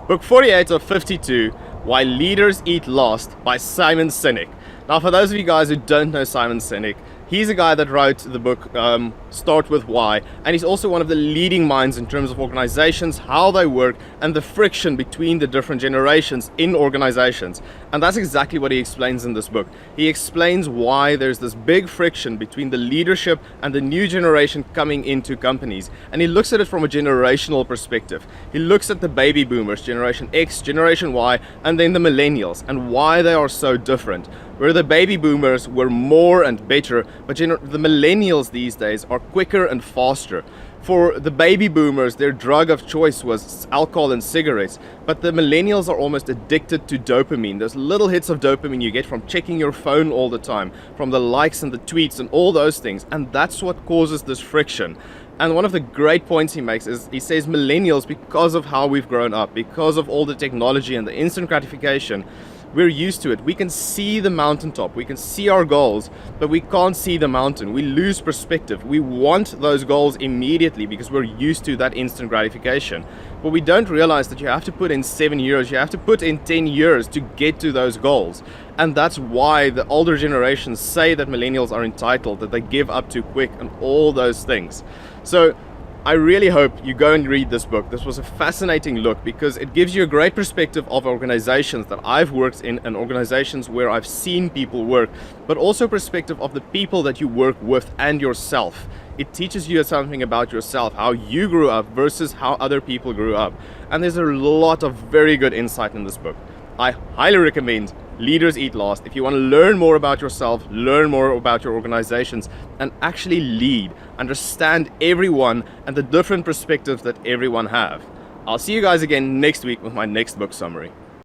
Book 48 of 52, Why Leaders Eat Last by Simon Sinek. Now, for those of you guys who don't know Simon Sinek, he's a guy that wrote the book Start With Why, and he's also one of the leading minds in terms of organizations, how they work, and the friction between the different generations in organizations. And that's exactly what he explains in this book. He explains why there's this big friction between the leadership and the new generation coming into companies. And he looks at it from a generational perspective. He looks at the baby boomers, Generation X, Generation Y, and then the millennials, and why they are so different. Where the baby boomers were more and better, but the millennials these days are quicker and faster. For the baby boomers, their drug of choice was alcohol and cigarettes, but the millennials are almost addicted to dopamine. Those little hits of dopamine you get from checking your phone all the time, from the likes and the tweets and all those things, and that's what causes this friction. And one of the great points he makes is he says millennials, because of how we've grown up, because of all the technology and the instant gratification, we're used to it. We can see the mountaintop, we can see our goals, but we can't see the mountain. We lose perspective. We want those goals immediately because we're used to that instant gratification. But we don't realize that you have to put in 7 years, you have to put in 10 years to get to those goals. And that's why the older generations say that millennials are entitled, that they give up too quick and all those things. So I really hope you go and read this book. This was a fascinating look because it gives you a great perspective of organizations that I've worked in and organizations where I've seen people work, but also perspective of the people that you work with and yourself. It teaches you something about yourself, how you grew up versus how other people grew up. And there's a lot of very good insight in this book. I highly recommend Leaders Eat Last. If you want to learn more about yourself, learn more about your organizations, and actually lead, understand everyone and the different perspectives that everyone have. I'll see you guys again next week with my next book summary.